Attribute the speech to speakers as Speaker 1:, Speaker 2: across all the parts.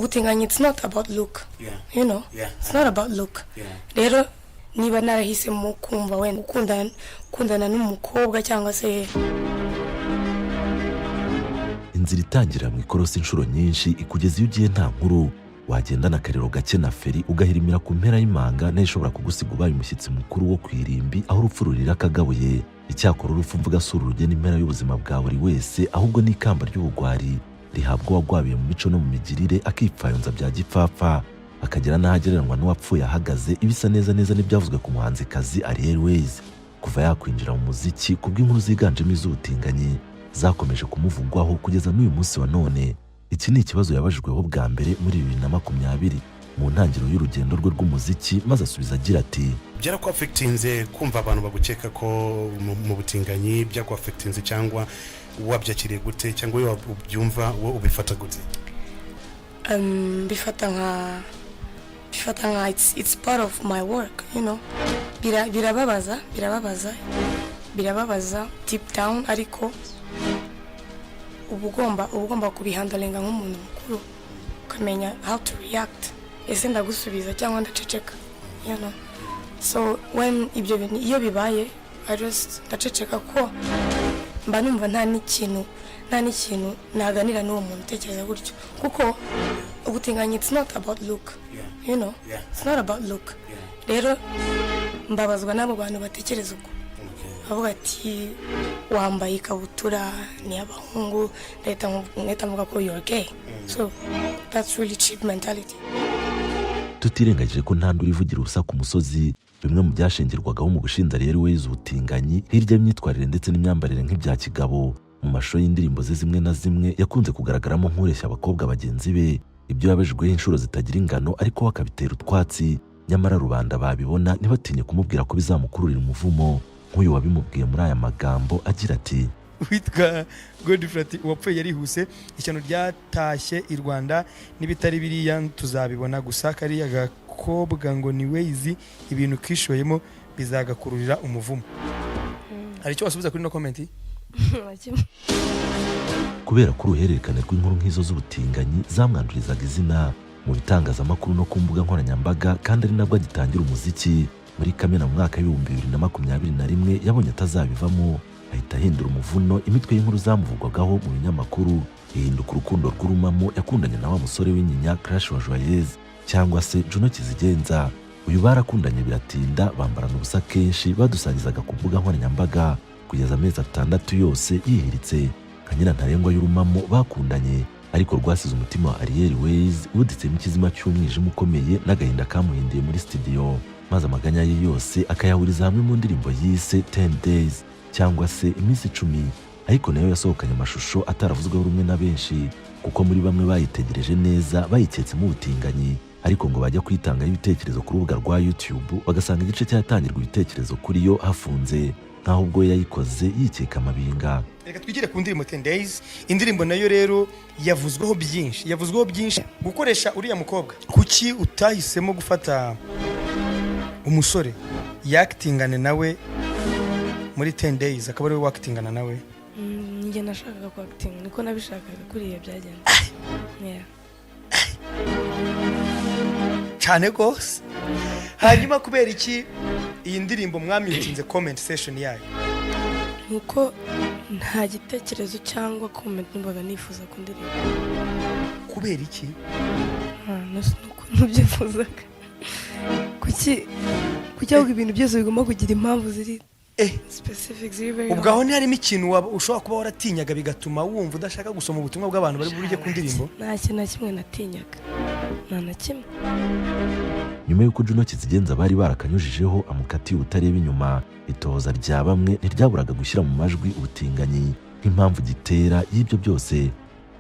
Speaker 1: ubutinganyi it's not about look.
Speaker 2: Yeah.
Speaker 1: You know?
Speaker 2: Yeah.
Speaker 1: It's not about look.
Speaker 2: Yeah.
Speaker 1: Rero niba narahisemo kumva wenda ukundana n'umukobwa cyangwa se
Speaker 3: inzira itangira mu ikorosi inshuro nyinshi ikugeza iyo ugiye nta nkuru wagendana akariro gake na feri ugahirimira ku mpera y'imanga nayo ishobora kugusiga ubaye umushyitsi mukuru wo kwirimbi aho urupfu rurira akagabuye. Icyakora urupfu mvuga si urugena impera y'ubuzima bwa buri wese ahubwo ni ikamba ry'ubugwari rihabwa uwagwabiye mu mico no mu migirire akipfayonza bya gipfapfa akagera n'aho agereranywa n'uwapfuye ahagaze. Ibisa neza neza n'ibyavuzwe ku muhanzikazi Ariel Ways kuva yakwinjira mu muziki kubw'inkuru ziganjemo iz'ubutinganyi zakomeje kumuvugwaho kugeza n'uyu munsi wa none. Iki ni ikibazo yabajijweho bwa mbere muri 2020 mu ntangiriro y'urugendo rwe rw'umuziki, maze asubiza agira ati
Speaker 2: byarakwafectinze kumva abantu bagukeka ko mu butinganyi, byakwafectinze cyangwa wabyakiriye gute cyangwa iyo ubyumva wo ubifata gute?
Speaker 1: Bifata nka it's part of my work, you know. Birababaza deep down, ariko ubugomba kubihandalenga nk'umuntu mukuru ukamenya how to react. Ese ndagusubiza cyangwa ndaceceka, you know. So when ibyo bintu iyo bibaye I just ndaceceka ko mba numva nta n'ikintu naganira n'uwo muntu utekereza gutyo, kuko ubutinganyi it's not about look. You know, it's not about look. Rero mbabazwa n'abo bantu batekereza uko avuga ati wambaye ikabutura ni abahungu leta mvuga ko you're gay. So that's really cheap mentality.
Speaker 3: Tutirengagije ko nta nduri ivugira ubusa ku musozi, bimwe mu byashingirwagaho mu gushinja Ariel Ways ubutinganyi hirya y'imyitwarire ndetse n'imyambarire nk'ibya kigabo. Mu mashusho y'indirimbo ze zimwe na zimwe yakunze kugaragaramo nk'ureshya abakobwa bagenzi be, ibyo yabajijweho inshuro zitagira ingano ariko wakabitera utwatsi, nyamara rubanda babibona ntibatinye kumubwira ko bizamukururira umuvumo. Nk'uyu wabimubwiye muri aya magambo agira ati
Speaker 4: witwa Godfrey uwapfuye yarihuse, ishyano ryatashye i Rwanda n'ibitari biriya tuzabibona gusa kariya gakobwa ngo ni Ways ibintu kishoyemo bizagakururira umuvumo. Hari icyo wasubiza kuri no comment?
Speaker 3: Kubera ko uruhererekane rw'inkuru nk'izo z'ubutinganyi zamwandurizaga izina mu bitangazamakuru no ku mbuga nkoranyambaga, kandi ari nabwo agitangira umuziki muri Kamena mu mwaka w'2021 yabonye atazabivamo, ahita ahindura umuvuno. Imitwe y'inkuru zamuvugwagaho mu binyamakuru ihinduka urukundo rw'urumamo yakundanye na wa musore w'inyinya Crash wa Joyeuse cyangwa se Juno Kizigenza. Uyu barakundanye biratinda, bambarana ubusa kenshi, badusangizaga ku mbuga nkoranyambaga kugeza amezi 6 yose yihiritse nka nyirantarengwa y'urumamo bakundanye. Ariko rwasize umutima wa Ariel Ways uditsemo ikizima cy'umwijima ukomeye n'agahinda kamuhindiye muri studio, maze amaganya ye yose akayahuriza hamwe mu ndirimbo yise 10 Days cyangwa se iminsi 10, ariko nayo yasohokanye amashusho ataravuzweho rumwe na benshi, kuko muri bamwe bayitegereje neza bayiketsemo ubutinganyi, ariko ngo bajya kwitangaho ibitekerezo ku rubuga rwa YouTube bagasanga igice cyatangirwa ibitekerezo kuri yo hafunze, nkaho ubwo yayikoze yikeka amabinga.
Speaker 4: Reka twigire ku ndirimbo 10 Days. Indirimbo nayo rero yavuzweho byinshi gukoresha uriya mukobwa. Kuki utahisemo gufata umusore yaktingane nawe muri 10 Days akaba ari we waktingana nawe?
Speaker 1: Njye nashakaga ko acting niko nabishakaga kuriya byagenze. Yeah.
Speaker 4: Cyane gose. Hanyuma kubera iki iyi ndirimbo mwamyitinze comment session yayo?
Speaker 1: Nuko nta gitekerezo cyangwa comment numvaga nifuza ku ndirimbo.
Speaker 4: Kubera iki?
Speaker 1: Nuko nubyifuzaga. Kuki ahubwo ibintu byose bigomba kugira impamvu ziri specific ziri.
Speaker 4: Ubwaho ni harimo ikintu ushobora kuba waratinyaga bigatuma wumva udashaka gusoma ubutumwa bw'abantu bari burije ku ndirimbo?
Speaker 1: Nta kintu na kimwe natinyaga, nta na kimwe.
Speaker 3: Nyuma y'uko Juno Kizigenza bari barakanyujijeho amukati utareba inyuma, itohoza rya bamwe ntiryaburaga gushyira mu majwi ubutinganyi nk'impamvu gitera y'ibyo byose.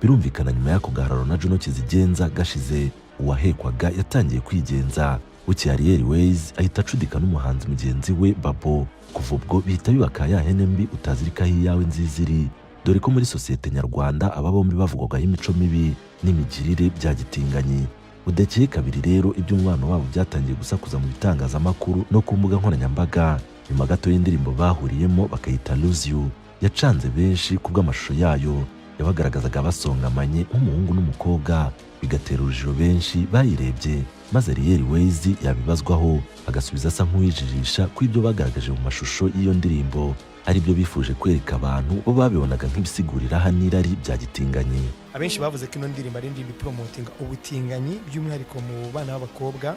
Speaker 3: Birumvikana nyuma y'ako gahararo na Juno Kizigenza gashize, uwahekwaga yatangiye kwigenza. Bucye Ariel Ways ahita acudika n'umuhanzi mugenzi we Babo. Kuva ubwo bihita bibaka ya hene mbi utazirikaho iyawe nziziri, dore ko muri sosiyete nyarwanda aba bombi bavugwagaho imico mibi n'imigirire bya gitinganyi. Udakeye kabiri rero iby'umubano wabo byatangiye gusakuza mu bitangazamakuru no ku mbuga nkoranyambaga. Nyuma gato y'indirimbo bahuriyemo bakayita Lose You yacanze benshi kubw'amashusho yayo, yabagaragazaga basongamanye nk'umuhungu n'umukobwa, bigatera urujijo benshi bayirebye, maze Ariel Ways yabibazwaho agasubiza asa nk'uwijijisha ko ibyo bagaragaje mu mashusho y'iyo ndirimbo ari byo bifuje kwereka abantu bo babibonaga nk'ibisigurira n'irari bya gitinganyi.
Speaker 4: Abenshi bavuze ko ino ndirimbo ari indirimbo promotinga ubutinganyi by'umwihariko mu bana b'abakobwa,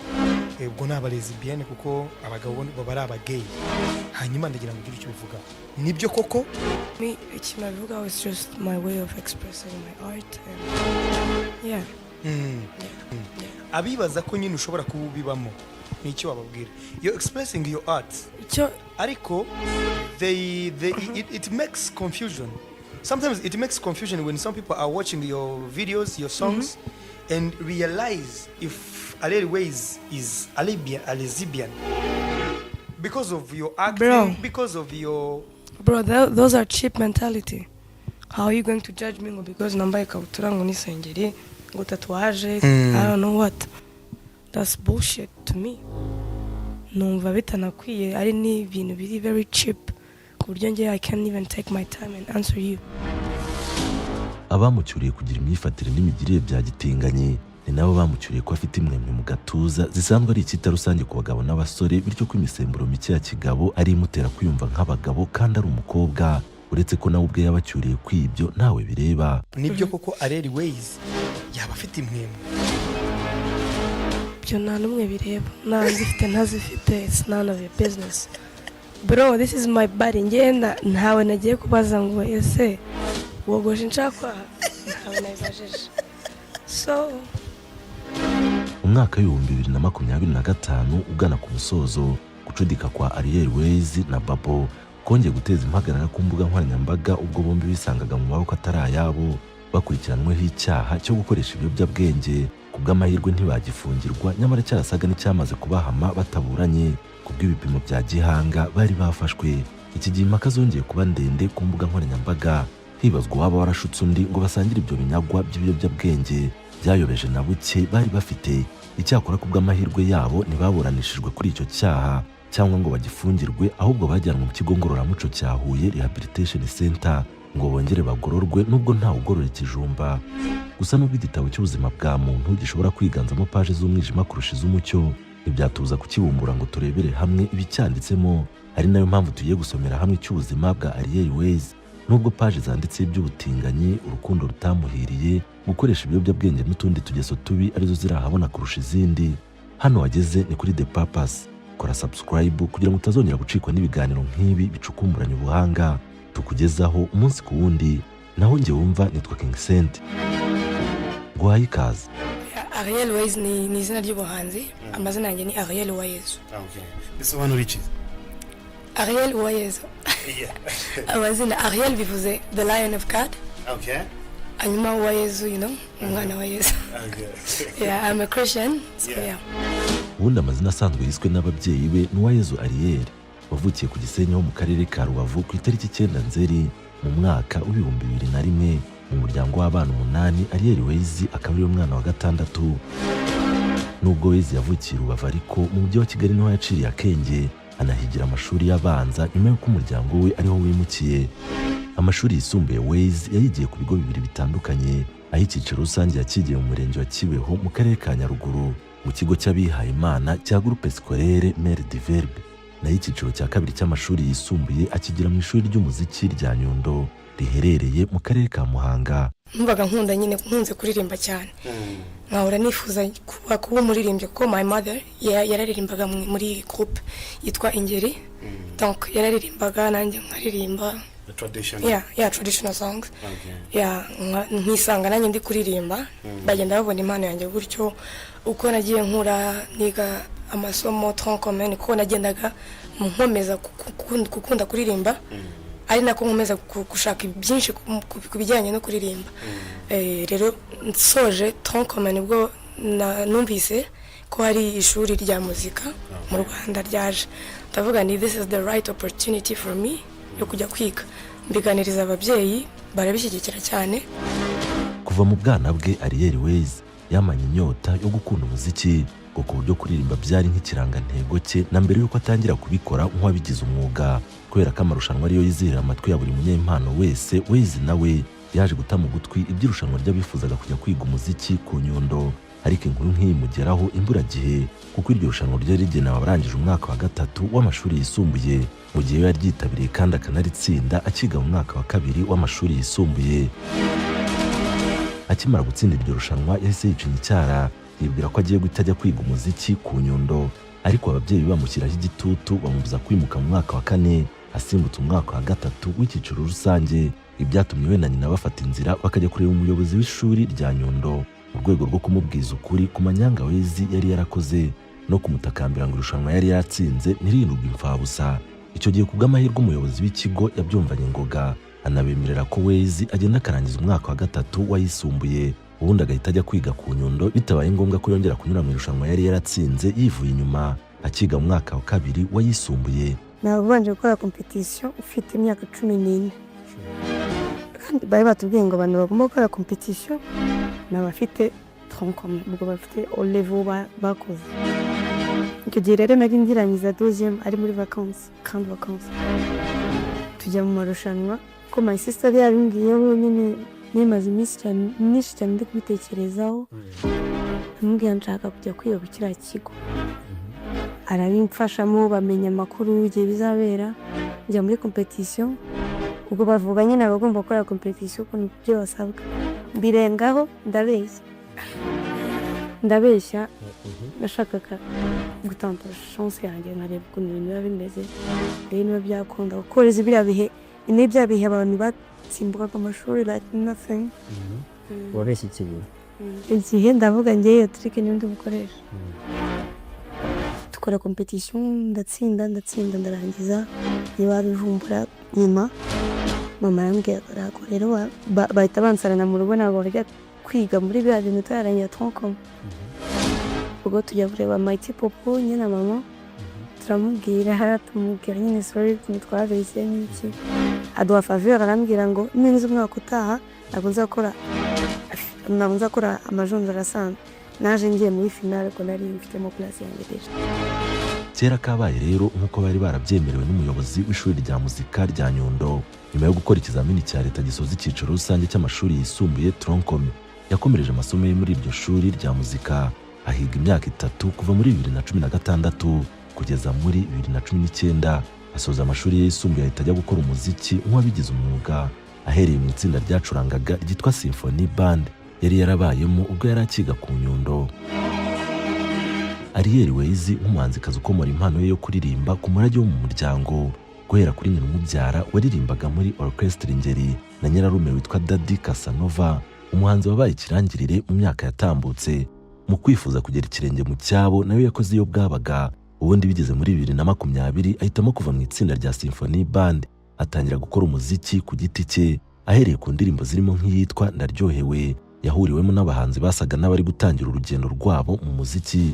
Speaker 4: ubwo ni abalesbienne kuko abagabo baba ari abagay. Hanyuma ndagira ngo ugire icyo bivuga. Nibyo koko?
Speaker 1: Ikintu bivuga was just my way of expressing my art and yeah.
Speaker 4: Abibaza ko nyine ushobora kubibamo n'icyo wababwira. You're expressing your art. Ariko it makes confusion. Sometimes it makes confusion when some people are watching your videos, your songs, and realize if Ariel Ways is a lesbian because of your acting, because of your...
Speaker 1: Bro, those are cheap mentality. How are you going to judge me because nambaye kabutura ngo nisengeri ngo tatuaje? I don't know what. That's bullshit to me. Numva bitanakwiye ari ni ibintu biri very cheap ku buryo ngiye I can't even take my time and answer you.
Speaker 3: Abamucyuriye kugira imyifatire n'imigirire bya gitinganye ni nabo bamucyuriye ko afite imwemwe mu gatuza zisanzwe ari icyita rusange ku bagabo n'abasore, bityo ko imisemburo mike ya kigabo ari imutera kwiyumva nk'abagabo kandi ari umukobwa, uretse ko nawe ubwe yabacyuriye kw'ibyo ntawe bireba.
Speaker 4: Nibyo koko Ariel Ways yaba afite imwemwe?
Speaker 1: Byo nta n'umwe bireba, nazifite ntazifite, it's none of your business. Bro, this is my body. Ngenda ntawe nagiye kubaza ngo ese wogoje nshaka ntawe nabajije. So
Speaker 3: umwaka w'ibihumbi 2025 ugana ku musozo, gucudika kwa Ariel Ways na Babo kongeye guteza impagarara ku mbuga nkoranyambaga ubwo bombi bisangaga mu maboko atari ayabo, bakurikiranweho icyaha cyo gukoresha ibiyobyabwenge. Kubw'amahirwe ntibagifungirwa, nyamara cyarasaga n'icyamaze kubahama bataburanye kubw'ibipimo bya gihanga bari bafashwe. Iki gihe impaka zongeye kuba ndende ku mbuga nkoranyambaga, hibazwa waba warashutse undi ngo basangire ibyo binyagwa by'ibiyobyabwenge byayobeje na buke bari bafite. Icyakora kubw'amahirwe yabo ntibaburanishijwe kuri icyo cyaha cyangwa ngo bagifungirwe, ahubwo bajyanwe mu kigo ngororamuco cya Huye Rehabilitation Center ngo bongere bagororwe, nubwo ntawe ugorora ikijumba. Gusa nubwo igitabo cy'ubuzima bwa muntu gishobora kwiganzamo paje z'umwijima kurusha iz'umucyo, ntibyatuza kukibumbura ngo turebere hamwe ibicyanditsemo. Ari nayo mpamvu tugiye gusomera hamwe icy'ubuzima bwa Ariel Ways. Nubwo paje zanditse iby'ubutinganyi, urukundo rutamuhiriye, gukoresha ibiyobyabwenge n'utundi tugeso tubi arizo zirahabona kurusha izindi, hano wageze ni kuri The Purpose. Kora subscribe kugira ngo utazongera gucikwa n'ibiganiro nk'ibi bicukumburanye ubuhanga tukugezaho umunsi ku wundi. Naho njye wumva nitwa King Saint. Guhaye ikaze.
Speaker 1: Ariel Ways ni izina ry'ubuhanzi, amazina yanjye ni Ariel Ways.
Speaker 2: Okay. Bisobanura iki?
Speaker 1: Ariel Ways. Amazina Ariel bivuze the lion of God.
Speaker 2: Okay.
Speaker 1: Hanyuma Ways, you know, umwana wa Yesu.
Speaker 2: Okay.
Speaker 1: Yeah, I'm a Christian. So yeah.
Speaker 3: Ubundi amazina asanzwe yiswe n'ababyeyi be ni Uwayezu Ariel, wavukiye ku Gisenyi ho mu karere ka Rubavu ku itariki 9 Nzeri mu mwaka w'ibihumbi 2001 mu muryango w'abana 8. Ariel Ways akaba ari umwana wa gatandatu. Nubwo Ways yavukiye Rubavu ariko mu mujyi wa Kigali niho yaciriye akenge, anahigira amashuri y'abanza nyuma y'uko umuryango we ariho wimukiye. Amashuri yisumbuye Ways yayigiye ku bigo bibiri bitandukanye, aho icyiciro rusange yakigiye mu murenge wa Kibeho mu karere ka Nyaruguru mu kigo cy'abihaye Imana cya Groupe Scolaire Mère du Verbe, naho icyiciro cya kabiri cy'amashuri yisumbuye akigira mu ishuri ry'umuziki rya Nyundo riherereye mu karere ka Muhanga.
Speaker 1: Numvaga nkunda nyine nkunze kuririmba cyane, nkahora nifuza kuba umuririmbyi kuko my mother yararirimbaga muri groupe yitwa Ingeri, donc yararirimbaga nanjye nkaririmba traditional songs. Nkisanga nanjye ndi kuririmba, bagenda babona impano yanjye gutyo. Uko nagiye nkura niga amasomo tronkomene, kuko nagendaga nkomeza gukunda kuririmba, ari nako nkomeza gushaka byinshi ku bijyanye no kuririmba. Rero nsoje tronkomene ubwo numvise ko hari ishuri rya muzika mu Rwanda ryaje, ndavuga ni this is the right opportunity for me yo kujya kwiga. Mbiganiriza ababyeyi barabishyigikira cyane.
Speaker 3: Kuva mu bwana bwe Ariel Ways yamanye inyota yo gukunda umuziki, ngo ku buryo kuririmba byari nk'ikirangantego cye na mbere yuko atangira kubikora nk'uwabigize umwuga. Kubera ko amarushanwa ariyo yizihira amatwi ya buri munyempano wese, Ways nawe yaje guta mu gutwi iby'irushanwa ry'abifuzaga kujya kwiga umuziki ku Nyundo, ariko inkuru nk'iyimugeraho imburagihe kuko iryo rushanwa ryari rigenewe abarangije umwaka wa gatatu w'amashuri yisumbuye, mu gihe yari ryitabiriye kandi akanaritsinda akiga mu mwaka wa kabiri w'amashuri yisumbuye. Akimara gutsinda iryo rushanwa yahise yicinya icyara, yibwira ko agiye guhita ajya kwiga umuziki ku Nyundo, ariko ababyeyi bamushyiraho igitutu bamubuza kwimuka mu mwaka wa kane asimbutse umwaka wa gatatu w'icyiciro rusange. Ibyatumye we na nyina bafata inzira bakajya kureba umuyobozi w'ishuri rya Nyundo mu rwego rwo kumubwiza ukuri ku manyanga Wezi yari yarakoze no kumutakambira ngo irushanwa yari yatsinze ntirindurwe imfabusa. Icyo gihe ku bw'amahirwe umuyobozi w'ikigo yabyumvanye ngoga, anabemerera ko Wezi agenda akarangiza umwaka wa gatatu wayisumbuye, ubundi agahita ajya kwiga ku Nyundo bitabaye ngombwa ko yongera kunyura mu irushanwa yari yaratsinze yivuye inyuma akiga mu mwaka wa kabiri wayisumbuye.
Speaker 1: Nabanje gukora competition ufite imyaka 14, kandi bari batubwiye ngo abantu bagomba gukora competition n'abafite tronkom, ubwo bafite o level bakoze. Icyo gihe rero nari ngirangiza 12e ari muri vacances, grande vacances, tujya mu marushanwa ko my sister yabimbwiyeho nyine nemaze iminsi cyane ndi kubitekerezaho, amubwira nshaka kujya kwiga ku kiriya kigo, arabimfashamo bamenya amakuru igihe bizabera, njya muri competition, ubwo bavuga nyine abagomba gukora competition ukuntu ibyo basabwa, mbirengaho ndabeshya nashakaga gutanga chance yanjye nkareba ukuntu ibintu biba bimeze, rero niba byakunda gukoreza biriya bihe n'ibya bihe abantu batsimbukaga amashuri like nothing.
Speaker 5: Wabeshye iki gihe?
Speaker 1: Igihe ndavuga njye iyo trick niyo ndi bukoresha. Tukora competition ndatsinda ndarangiza, niba bivumbura nyuma mama yambwiye ko rero bahita bansarana mu rugo nabo bajya kwiga muri bya bintu tararangira tronkom. Ubwo tujya kureba Mighty Popo nyine na mama, turamubwira nyine sorry twabeshye n'iki, aduha faveur, arambwira ngo ninzi umwaka utaha ntabwo nzakora amajonjora asanzwe, naje ngiye muri finale ko nari mfitemo place yanjye deje.
Speaker 3: Kera kabaye rero nk'uko bari barabyemerewe n'umuyobozi w'ishuri rya muzika rya Nyundo, nyuma yo gukora ikizamini cya leta gisoza icyiciro rusange cy'amashuri yisumbuye tronkom, yakomereje amasomo ye muri iryo shuri rya muzika, ahiga imyaka 3 kuva muri 2016 kugeza muri 2019. Asoza amashuri ye yisumbuye ahita ajya gukora umuziki nk'uwabigize umwuga, ahereye mu itsinda ryacurangaga ryitwa Symphony Band yari yarabayemo ubwo yari akiga ku Nyundo. Ariel Wezi nk'umuhanzikazi ukomora impano ye yo kuririmba ku murage wo mu muryango, guhera kuri nyina umubyara waririmbaga muri orchestre Ngeri na nyirarume witwa Daddy Casanova, umuhanzi wabaye ikirangirire mu myaka yatambutse. Mu kwifuza kugera ikirenge mu cyabo nawe yakoze iyo bwabaga, ubundi bigeze muri 2020 ahitamo kuva mu itsinda rya Symphony Band atangira gukora umuziki ku giti cye, ahereye ku ndirimbo zirimo nk'iyitwa Ndaryohewe yahuriwemo n'abahanzi basaga n'abari gutangira urugendo rwabo mu muziki.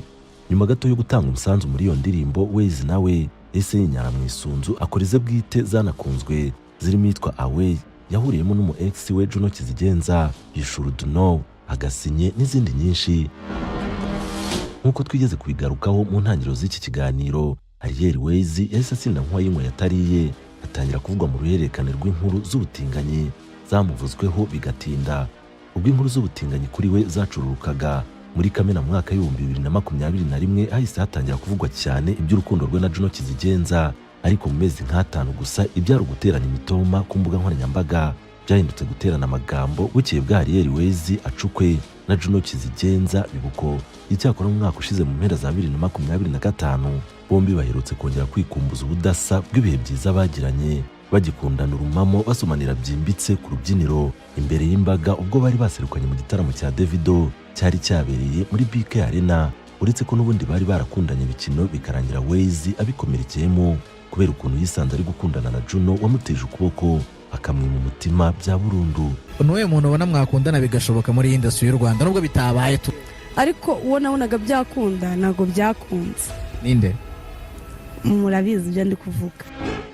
Speaker 3: Nyuma gato yo gutanga umusanzu muri iyo ndirimbo, Wezi nawe ese yinyara mu isunzu akora ize bwite zanakunzwe zirimo yitwa Away yahuriyemo n'umu ex we Juno Kizigenza, Yishuruduno, Agasinye n'izindi nyinshi. Nkuko twigeze kubigarukaho mu ntangiriro z'iki kiganiro, Ariel Wezi yahise atsinda nk'uwayinywa yatariye, atangira kuvugwa mu ruhererekane rw'inkuru z'ubutinganyi zamuvuzweho bigatinda. Ubwo inkuru z'ubutinganyi kuri we zacururukaga muri Kamena mu mwaka w'2021 hahise hatangira kuvugwa cyane iby'urukundo rwe na Juno Kizigenza, ariko mu mezi nk'atanu gusa ibyari guterana imitoma ku mbuga nkoranyambaga byahindutse guterana amagambo, bukeye bwa Ariel Wezi acukwe na Juno Kizigenza bibuko. Icyakora mu mwaka ushize mu mpera za 2025 bombi baherutse kongera kwikumbuza ubudasa bw'ibihe byiza bagiranye, bagikundana urumamo basomanira byimbitse ku rubyiniro imbere y'imbaga ubwo bari baserukanye mu gitaramo cya Davido cyari cyabereye muri BK Arena. Uretse ko n'ubundi bari barakundanye bikino bikarangira Wezi abikomerekeyemo kubera ukuntu yisanze ari gukundana na Juno wamuteje ukuboko akamwima umutima bya burundu.
Speaker 5: Nuwe muntu ubona mwakundana bigashoboka muri industry y'u Rwanda nubwo bitabaye
Speaker 1: ariko uwo nabonaga byakunda ntago byakunze.
Speaker 5: Ninde?
Speaker 1: Murabizi ibyo ndi kuvuga.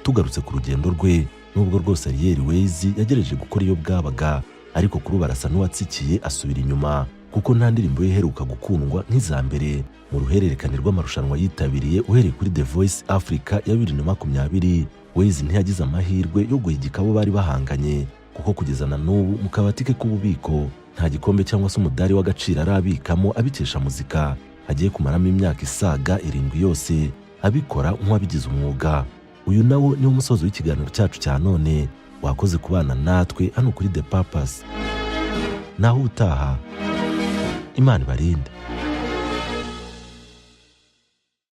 Speaker 3: Tugarutse ku rugendo rwe, nubwo rwose Ariel Wezi yagerageje gukora iyo bwabaga, ariko kuri barasa n'uwatsikiye asubira inyuma kuko nta ndirimbo iheruka gukundwa nk'iza mbere mu ruhererekane rw'amarushanwa yitabiriye uhereye kuri The Voice Africa ya 2020. Wezi ntiyagize amahirwe yo guhigika abo bari bahanganye kuko kugeza na n'ubu mu kabati ke k'ububiko nta gikombe cyangwa se umudari w'agaciro arabikamo abikesha muzika agiye kumaramo imyaka isaga 7 yose abikora nk'uwabigize umwuga. Uyu nawo ni umusozo w'ikiganiro cyacu cya none. Wakoze kubana natwe hano kuri The Purpose. Naho utaha Imana ibarinde.